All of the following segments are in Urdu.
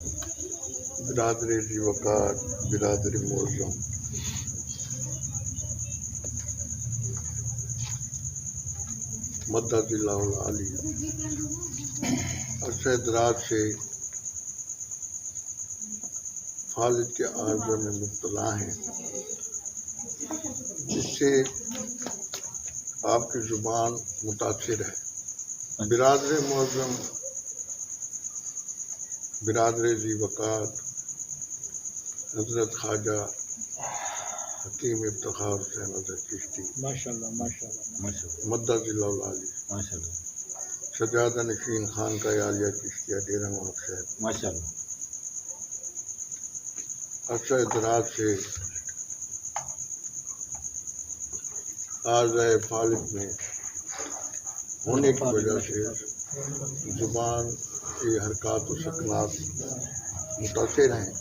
برادر ذی وقار، برادر معظم، مدد اللہ العالی، عرصہ دراز سے خالد کے عارضہ میں مبتلا ہیں، جس سے آپ کی زبان متاثر ہے۔ برادر معظم، برادر ذی وقار، حضرت خواجہ حکیم افتخار حسین حضرت چشتی ماشاءاللہ ماشاءاللہ مدد اللہ العالی، ماشاءاللہ سجادہ نشین خان کا عالیہ چشتیہ ڈیرہ نواز شہر، ماشاءاللہ عرصہ دراز سے عارضہ فالج میں ہونے کی وجہ سے زبان کی حرکات و سکنات متاثر ہیں،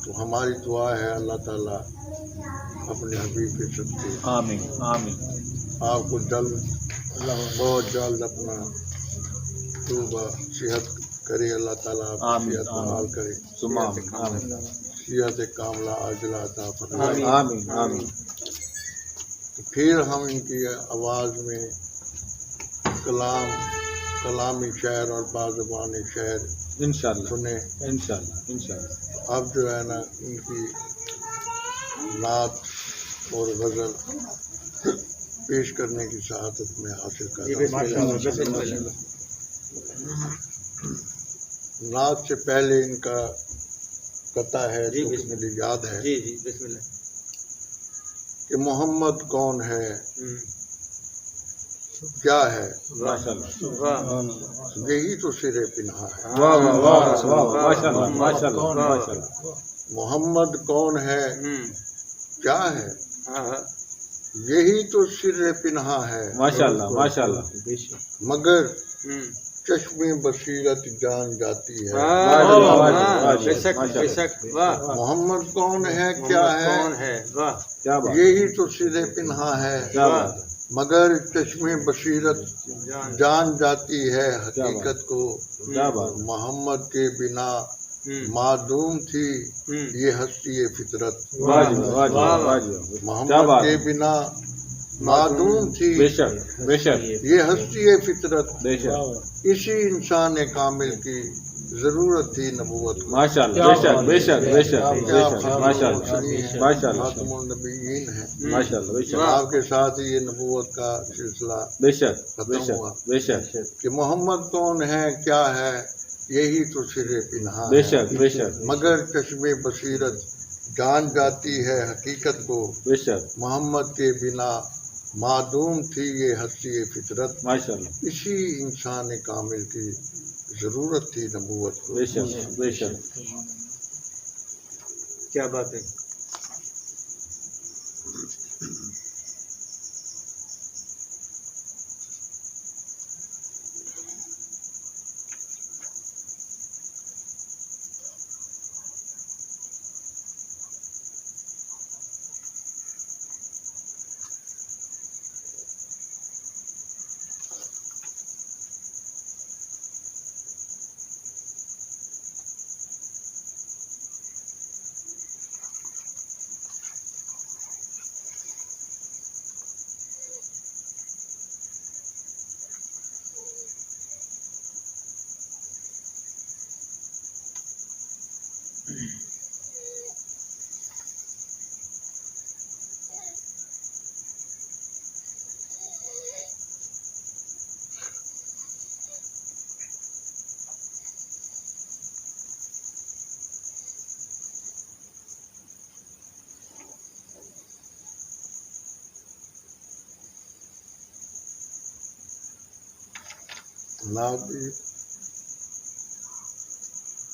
تو ہماری دعا ہے اللہ تعالیٰ اپنے حبیب کے صدقے آمین آمین آپ کو جلد، بہت جلد اپنا توبہ صحت کرے، اللہ تعالیٰ آپ کو آمین صحت بحال کرے، ثم آمین آمین صحت کاملہ عاجلہ عطا فرمائے۔ آمین آمین آمین تو پھر ہم ان کی آواز میں کلامی شعر اور بازبانی شعر انشاءاللہ سنیں۔ انشاءاللہ انشاءاللہ اب جو ہے نا ان کی نعت اور غزل پیش کرنے کی سعادت میں حاصل کرتا ہوں۔ نعت سے پہلے ان کا قطع ہے جو کہ مجھے یاد ہے کہ محمد کون ہے، کیا ہے، ماشاءاللہ یہی تو سر پنہا ہے۔ واہ واہ واہ واہ ماشاءاللہ ماشاءاللہ ماشاءاللہ محمد کون ہے، کیا ہے، یہی تو سر پنہا ہے، ماشاءاللہ ماشاءاللہ مگر چشم بصیرت جان جاتی ہے۔ محمد کون ہے، کیا ہے، کیا بات یہی تو سر پنہا ہے، کیا بات مگر چشم بصیرت جان جاتی ہے حقیقت کو۔ کیا بات محمد کے بنا معدوم تھی یہ ہستی فطرت، واجب واجب واجب کیا محمد بات کے بنا معدوم تھی بے شک بے شک یہ ہستی فطرت، بے شک اسی انسان کامل کی ضرورت تھی نبوت کو۔ ماشاءاللہ بے شک بے شک بے شک بے شک ماشاءاللہ ماشاءاللہ خاتم النبیین ہیں، ماشاءاللہ بے شک آپ کے ساتھ ہی یہ نبوت کا سلسلہ بے شک بے ختم شک ہوا بے شک کہ محمد کون ہے، کیا ہے، یہی تو سر پنہا بے ہے، شک بے شک مگر چشم بصیرت جان جاتی ہے حقیقت کو۔ بے شک محمد کے بنا معدوم تھی یہ ہستی فطرت، ماشاءاللہ اسی انسان کامل کی ضرورت تھی نبوت کو۔ بے شک بے شک کیا بات ہے۔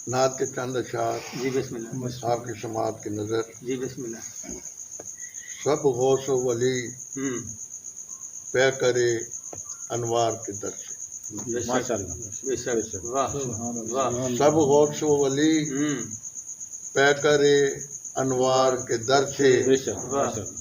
نعت کے چند اشعار جی بسم اللہ، آپ کی سماعت کی نظر۔ جی بسم اللہ۔ سب غوث و ولی پے کرے انوار کے در سے، ماشاءاللہ بے شک واہ واہ سب غوث و ولی پے کرے انوار کے در سے، بے شک ماشاءاللہ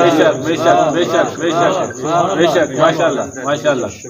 بے شک بے شک بے شک بے شک بے شک ماشاء اللہ ماشاء اللہ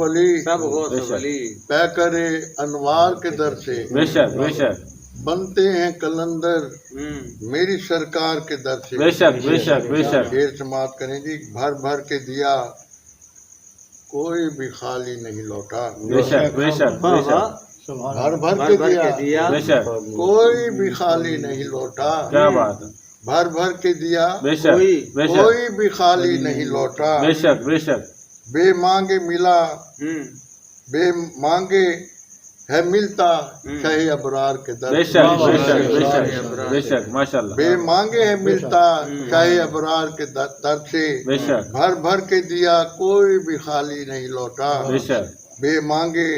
ولی سب غوث ولی پیکر انوار کے در سے بے شک بے شک بنتے ہیں کلندر میری سرکار کے در سے بے شک بے شک بے شک شیر سماعت کریں جی بھر بھر کے دیا کوئی بھی خالی نہیں لوٹا بے شک بے شک بے شک بھر بھر کے دیا بے شک کوئی بھی خالی نہیں لوٹا کیا بات ہے بھر بھر کے دیا بے شک بے شک کوئی بھی خالی نہیں لوٹا بے شک بے شک بے مانگے ملا بے مانگے ہے ملتا شہ ابرار کے در بے سے شک بے شک بے شک بے شک ماشاء اللہ بے مانگے ہے ملتا شہ ابرار کے در سے بے شک بھر بھر کے دیا کوئی بھی خالی نہیں لوٹا بے شک بے مانگے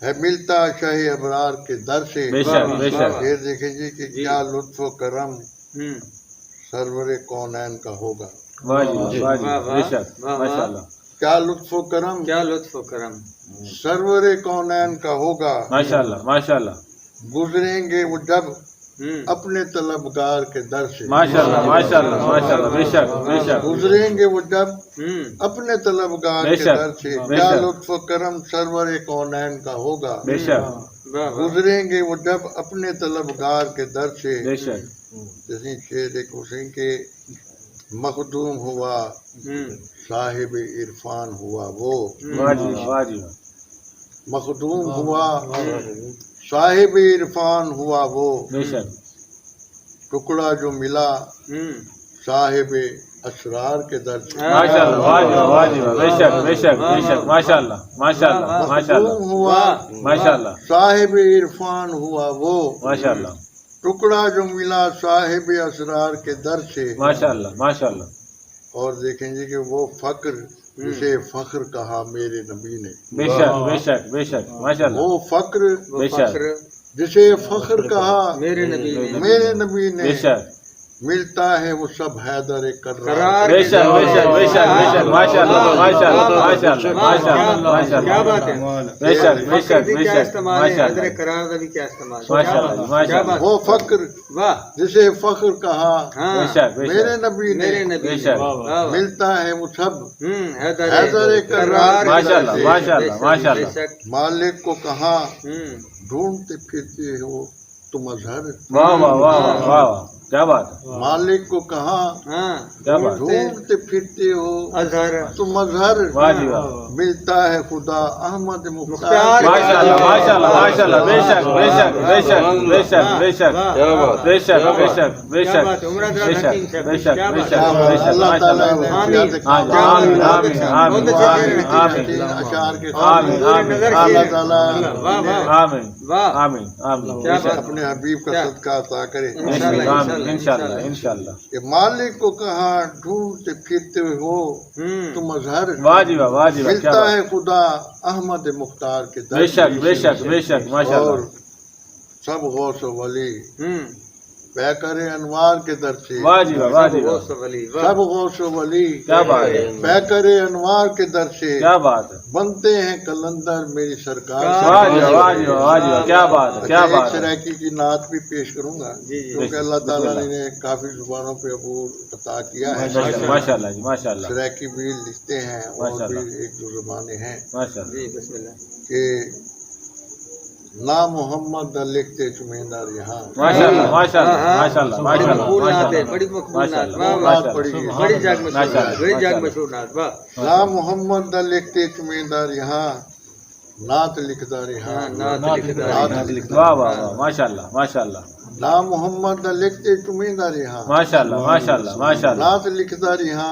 ہے ملتا شہ ابرار کے در سے بے شک بے شک یہ دیکھیں جی کہ کیا لطف و کرم سرور کونین کا ہوگا واہ جی واہ جی بے شک ماشاء اللہ کیا لطف و کرم کیا لطف و کرم سرور کونین کا ہوگا ماشاء اللہ ماشاء اللہ گزریں گے وہ جب اپنے طلبگار کے در سے ماشاء اللہ ماشاء اللہ ماشاء اللہ بے شک بے شک گزریں گے وہ جب اپنے طلبگار بے کے شک، در سے بے کیا شک۔ لطف و کرم سرور کونین کا ہوگا بے شک گزریں گے وہ جب اپنے طلبگار کے در سے بے شک جیسے شیر حسین کے مخدوم ہوا صاحب عرفان ہوا وہ واہ جی واہ جی مخدوم ہوا صاحب عرفان ہوا وہ بے شک ٹکڑا جو ملا صاحب اسرار کے در سے ماشاء اللہ واہ جی بے شک بے شک بے شک ماشاء اللہ ماشاء اللہ ماشاء اللہ مخدوم ہوا ماشاء اللہ صاحب عرفان ہوا وہ ماشاء اللہ ٹکڑا جو ملا صاحب اسرار کے در سے ماشاء اللہ ماشاء اللہ اور دیکھیں جی کہ وہ فقر جسے فخر کہا میرے نبی نے بے شک بے شک بے شک ماشاء اللہ وہ فقر بے شک جسے فخر کہا میرے نبی نے میرے نبی نے بے شک ملتا ہے وہ سب حیدر کرار بے شک بے شک بے شک بے شک ماشاء اللہ ماشاء اللہ ماشاء اللہ ماشاء اللہ ماشاء کیا اللہ بات ہے بے شک بے شک بے کیا شک استعمال ہے ماشاء حضرت اللہ قرار کا بھی کیا استعمال ماشاء اللہ ماشاء کیا اللہ بات وہ فقر واہ جسے فخر کہا بے شک بے میرے شک نبی نے میرے نبی بے نے شک ملتا ہے وہ سب حیدر حیدر کرار ماشاء اللہ ماشاء اللہ ماشاء اللہ مالک کو کہاں ڈھونڈتے پھرتے ہو تم اظہر واہ واہ واہ واہ کیا بات ہے مالک کو کہاں کیا بات ڈھونڈتے پھرتے ہو اظہر تم اظہر واہ جی واہ ملتا ہے خدا احمد مختار ماشاء اللہ ماشاء اللہ ماشاء اللہ بے شک بے شک بے شک بے شک بے شک بے شک بے شک بے شک بے شک بے شک بے شک بے شک اللہ ماشاء تعالیٰ اللہ نے آمین آمین آمین آمین آمین اشعار کے آمین آمین اللہ تعالیٰ آمین آمین آمین اپنے حبیب کا صدقہ عطا کرے آمین انشاءاللہ انشاءاللہ کہ مالک کو کہاں ڈھونڈتے پھرتے ہو تم اظہر واہ جی واہ واہ جی واہ کیا ملتا بات ہے خدا احمد مختار کے در بے شک بے شک بے شک ماشاء اور اللہ سب غوث و ولی پیکر انوار کے در سے واہ جی واہ واہ جی واہ سب غوث و ولی کیا بات ہے پیکر انوار کے در سے کیا بات ہے بنتے ہیں کلندر میری سرکار سے واہ جی واہ واہ جی واہ واہ جی واہ کیا بات ہے کیا ایک بات ہے سرائکی کی نعت بھی پیش کروں گا کیونکہ اللہ تعالیٰ نے کافی زبانوں پہ عبور عطا کیا ہے ماشاء اللہ جی ماشاء اللہ سرائکی بھی لکھتے ہیں اور ماشاء بھی اللہ۔ ایک دو زبانیں ہیں ماشاء اللہ کہ نا محمد لکھتے چمیندر یہاں ماشاء اللہ ماشاء اللہ ماشاء اللہ بڑی ماشاء مقبول اللہ نعت ہے بڑی مقبول ماشاء نعت اللہ واہ نعت واہ پڑھی گئی بڑی جاگ مشہور ماشاء نعت اللہ، بڑی جاگ ماشاء مشہور نعت واہ نا محمد لکھتے چمیندر یہاں نعت لکھتا رہا نعت لکھتا واہ واہ واہ ماشاء اللہ ماشاء اللہ نا محمد لکھتے چمیندر یہاں ماشاء اللہ ماشاء اللہ ماشاء اللہ نعت لکھتا رہا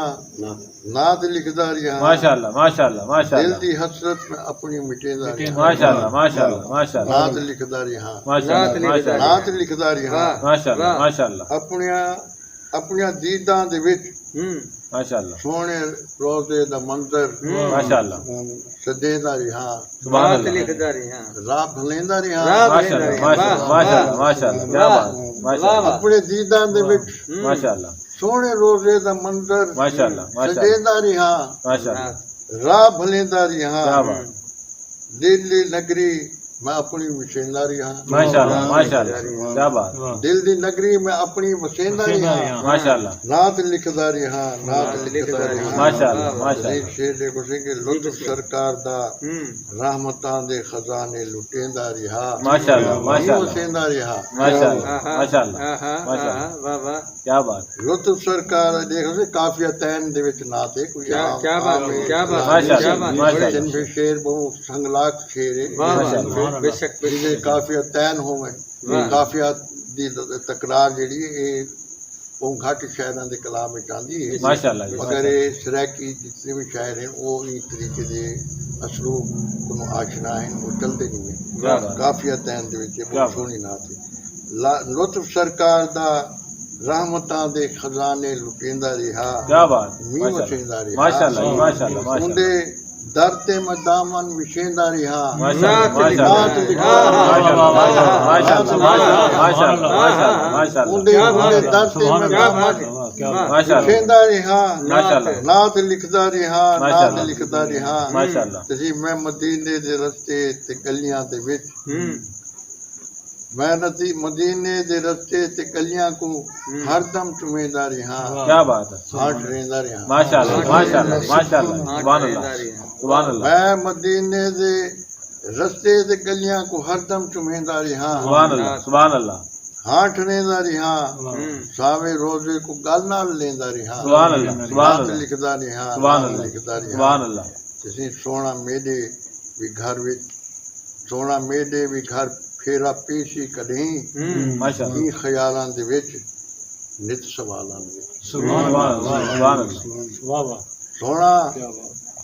نعت لکھتا رہا ماشاء اللہ ماشاء اللہ ماشاء دل اللہ دی حسرت میں اپنی مٹیندہ رہا ماشاء اللہ ماشاء اللہ ماشاء اللہ نعت لکھتا رہا ماشاء اللہ ماشاء اللہ نعت لکھتا رہا ماشاء اللہ ماشاء اللہ اپنی دیداں دے وچ ماشاء اللہ سونے روزے دا منظر ماشاء اللہ سجیدا رہا سبحان اللہ لکھتا رہا راہ بھلیندا رہا ماشاء اللہ ماشاء اللہ ماشاء اللہ ماشاء اللہ کیا بات ماشاء اللہ اپنے دیداں دے وچ ماشاء اللہ سونے روزے دا منظر ماشاء اللہ ماشاء اللہ سجیدا رہا ماشاء اللہ راہ بھلیندا کیا رہا بات دلی نگری میں اپنی وسینداری ہاں ماشاءاللہ ماشاءاللہ کیا بات دل دی نگری میں اپنی وسینداری ہاں ماشاءاللہ نعت لکھداری ہاں نعت لکھداری ہاں ماشاءاللہ ماشاءاللہ ایک شیر دیکھو سی کہ لطف سرکار دا رحمتاں دے خزانے لٹیندا رہا ماشاءاللہ ماشاءاللہ وسیندا رہا ماشاءاللہ ماشاءاللہ ماشاءاللہ واہ واہ کیا بات لطف سرکار دیکھو سی قافیتین دے وچ نعت ہے کوئی عام کیا بات عام کیا بات ماشاءاللہ، کیا بات ماشاءاللہ۔ جن پہ شیر بہت سنگلاک شیر ہے واہ ماشاءاللہ۔ واہ بے شک بے جہاں شک قافیتین ہوئے واہ۔ قافیات دی تکرار جڑی ہے وہ گھٹ شاعراں دے کلام وچ آندی ہے ماشاءاللہ جی، مگر سریکی جتنے بھی شاعر ہیں وہ اس طریقے دے اسلوب کو آشنا ہیں وہ چلتے نہیں ہیں کیا بات قافیتین دے وچ کیا بہت بات۔ سونی نعت ہے لطف سرکار دا رحمتاں دے خزانے لٹیندا رہا کیا بات مینہ وسیندا رہا ماشاءاللہ جی، ماشاءاللہ ماشاءاللہ اندے در تے میں دامن وشیندا رہا ماشاءاللہ نعت لکھدا اندے در تے میں دامن وشیندا رہا نعت لکھدا رہا نعت لکھدا رہا تسی میں مدینے دے رستے تے گلیاں دے وچ میں مدینے دے رستے تے گلیاں کو ہر دم چومیندا رہا کیا بات ہے ہاتھ رہندا رہا ماشاءاللہ ماشاءاللہ ماشاءاللہ سبحان اللہ سبحان اللہ میں مدینے دے رستے تے گلیاں کو ہر دم چومیندا رہا سبحان اللہ سبحان اللہ ہاتھ رہندا رہا ساوے روزے کو گل نال لیندا رہا سبحان اللہ سبحان نعت اللہ لکھدا رہا سبحان نعت اللہ لکھدا رہا سبحان اللہ تسی سونا میڈے بھی گھر وچ سونا میڈے بھی گھر پھیرا پیشی کڈیں ماشاءاللہ این خیالاں دے وچ نت سوالاں دے وچ سبحان اللہ سبحان اللہ سونا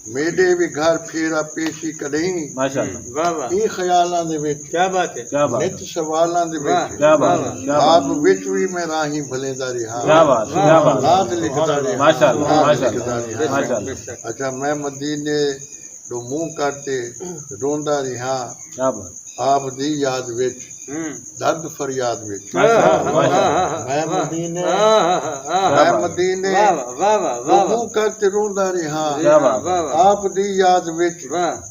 میڈے بھی گھر پھیرا پیشی کڈیں ماشاءاللہ واہ واہ این خیالاں دے وچ کیا بات ہے کیا بات نت سوالاں دے وچ کیا بات کیا بات آپ وچ وی میں راہی بھلیندا رہا کیا بات کیا بات نعت لکھدا رہا ماشاءاللہ نعت ماشاءاللہ لکھدا رہا ماشاءاللہ اچھا میں مدینے تو منہ کرتے روندا رہا کیا بات آپ دی یاد وچ درد فریاد وچ میں مدینے تو منہ کرتے روندا رہا کیا بات آپ دی یاد وچ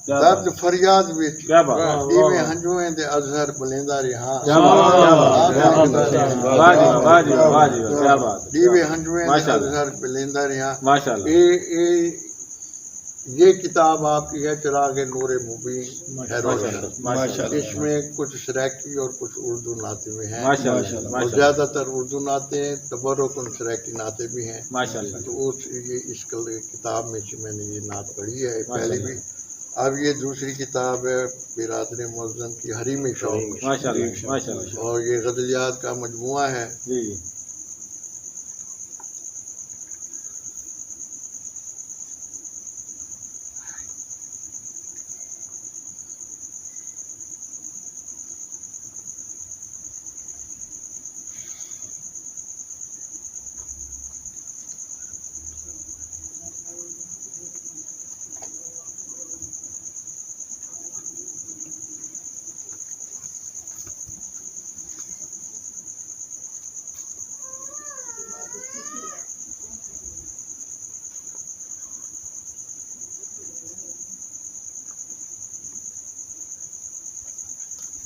درد فریاد وچ کیا بات دیوے ہنجویں دے اظہر بلیندا رہا کیا بات واہ جی واہ جی واہ جی کیا بات دیوے ہنجویں دے ماشاءاللہ اظہر بلیندا رہا ماشاءاللہ یہ کتاب آپ کی ہے چراغ نور مبین ہے روشن ماشاءاللہ اس میں کچھ سریکی اور کچھ اردو نعتیں بھی ہیں ماشاءاللہ اور ماشاءاللہ زیادہ تر اردو نعتیں تبرکن سریکی نعتیں بھی ہیں ماشاءاللہ تو اس کتاب میں سے میں نے یہ نعت پڑھی ہے پہلے بھی اب یہ دوسری کتاب ہے برادر معظم کی حریم شوق ماشاءاللہ ماشاءاللہ اور یہ غزلیات کا مجموعہ ہے جی جی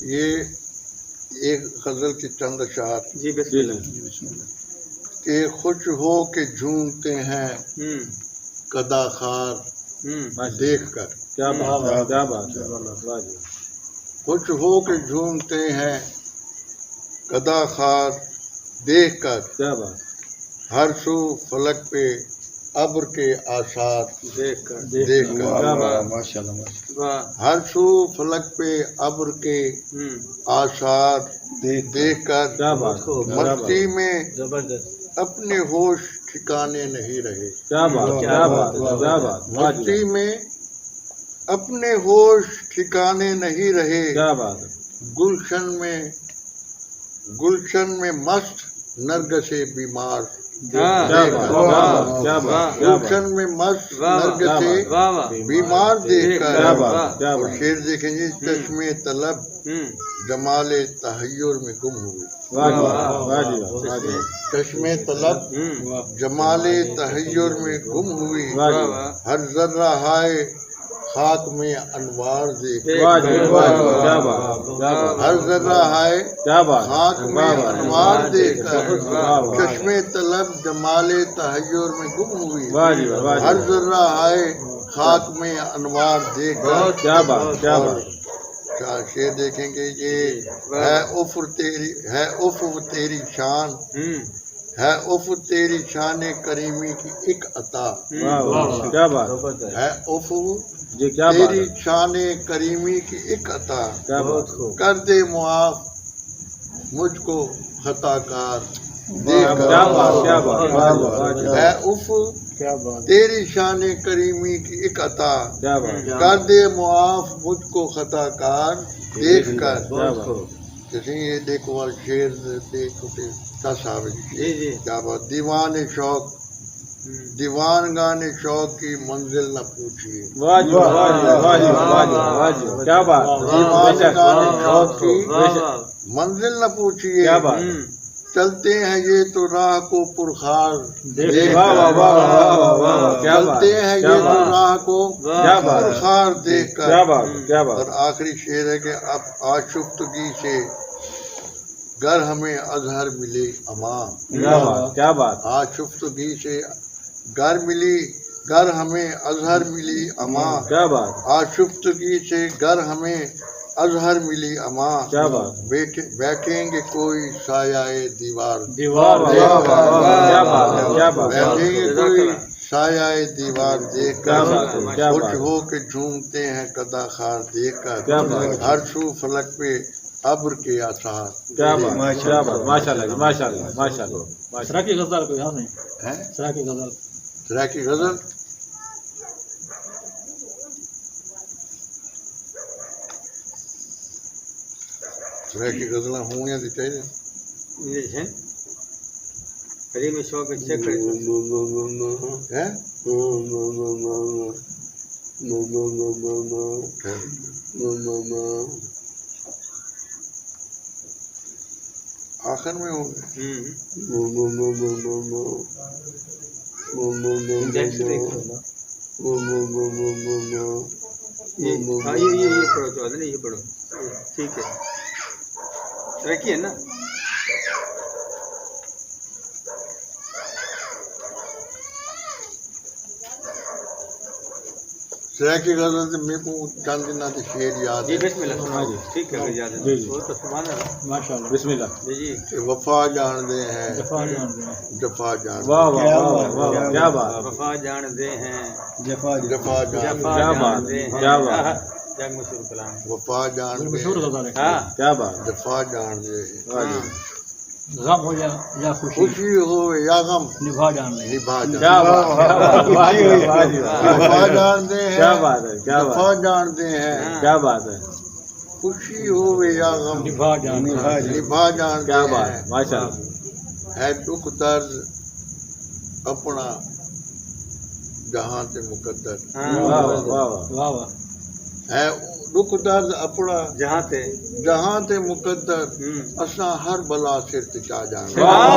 یہ ایک غزل کی چند اشعار جی بسم اللہ کہ خوش ہو کے جھومتے ہیں قدا خار دیکھ کر کیا بات کیا بات ہے واہ جی خوش ہو کے جھومتے ہیں قدا خار دیکھ کر کیا بات ہر سو فلک پہ ابر کے آثار دیکھ کر دیکھ کر کیا بات واہ ہر سو فلک پہ ابر کے آثار دیکھ کر کیا بات مستی میں زبردست اپنے ہوش ٹھکانے نہیں رہے کیا بات کیا بات کیا بات واہ جی مستی میں اپنے ہوش ٹھکانے نہیں رہے کیا بات گلشن میں مست نرگسے بیمار کیا بات کیا بات گلشن میں مست نرگسے بیمار دیکھ کیا کر بات کیا اور بات شیر دیکھیں گے چشمے طلب جمال تحیر میں گم ہوئے واہ جی واہ جی واہ جی چشمے طلب جمال تحیر میں گم ہوئی واہ جی ہر ذرہ ہائے خاک میں انوار دیکھ واہ جی واہ جی کیا بات کیا بات ہر ذرہ ہے کیا بات خاک میں انوار دیکھ کر واہ واہ چشمے طلب جمال تحیر میں گم ہوئی واہ جی واہ ہر جی ذرہ ہے خاک میں انوار دیکھ کر کیا بات کیا بات چار شیر دیکھیں گے یہ ہے افر تیری شان ہے تیری شان کریمی کی ایک عطا واہ واہ کیا بات ہے جی کیا بات تیری شان کریمی کی ایک عطا کیا بات کر دے معاف مجھ کو خطا کار کیا بات کیا بات ہے تیری شان کریمی کی ایک عطا کیا بات کر دے معاف مجھ کو خطا کار دیکھ کر کیا بات جیسے یہ دیکھو اور شیر دیکھو کیا بات دیوان شوق دیوان گانے شوق کی منزل نہ پوچھیے واہ جی واہ جی واہ جی واہ جی واہ جی کیا بات دیوان گانے شوق کی منزل نہ پوچھیے کیا بات چلتے ہیں یہ تو راہ کو پرخار واہ واہ واہ واہ واہ کیا بات چلتے ہیں یہ تو راہ کو کیا بات پرخار دیکھ کر کیا بات کیا بات اور آخری شعر ہے کہ اب آشفتگی سے گر ہمیں اظہر ملے اما کیا بات کیا بات آشفتگی سے گر ہمیں اظہر ملی اما کیا بات آشفتگی سے گر ہمیں اظہر ملی اما کیا بات بیٹھیں گے کوئی سایہ دیوار واہ واہ واہ کیا بات کیا بات بیٹھیں گے کوئی سایہ دیوار دیکھ کیا کر بات ہے کیا خوش بات ہو کے جھومتے ہیں قدا خار دیکھ کر کیا بات ہر سو فلک پہ ابر کے آثار کیا بات کیا بات ماشاء اللہ ماشاء اللہ ماشاء اللہ سرا کی غزل کوئی یاد نہیں ہیں سرا کی غزل سرا کی غزل سرا کی غزلیں ہوں یا تو چاہیے ہری میں شوق چیک کریں ہیں آخر میں ہوں گے یہ پڑھو تو نہیں یہ پڑھو ٹھیک ہے رکھیے نا سرا کی غزل سے میرے کو چند دن آتے شعر یاد جی ہے بسم اللہ سنا جی ٹھیک ہے یاد ہے جی جی وہ تو سبحان اللہ ماشاء اللہ بسم اللہ جی کہ وفا جانتے ہیں جفا جانتے ہیں جفا جانتے واہ واہ واہ واہ کیا بات وفا جانتے ہیں جفا جفا جانتے جفا کیا بات جانتے ہیں کیا بات جگ مشہور کلام وفا جانتے مشہور ہیں غزل ہے ہاں کیا بات جفا جانتے ہیں واہ جی غم ہو یا خوشی خوشی ہو یا غم نبھا جان لیں نبھا کیا جانتے بات واہ جی واہ جی ہیں وفا جانتے ہیں کیا بات ہے کیا جفا بات جانتے ہیں کیا بات ہے خوشی ہو یا غم نبھا جان نبھا جانتے کیا بات ہیں ماشاء اللہ ہے دکھ درد اپنا جہاں سے مقدر واہ واہ واہ واہ واہ ہے دکھ درد اپنا جہاں تھے جہاں تے مقدر اساں ہر بلا سر تے چا جان واہ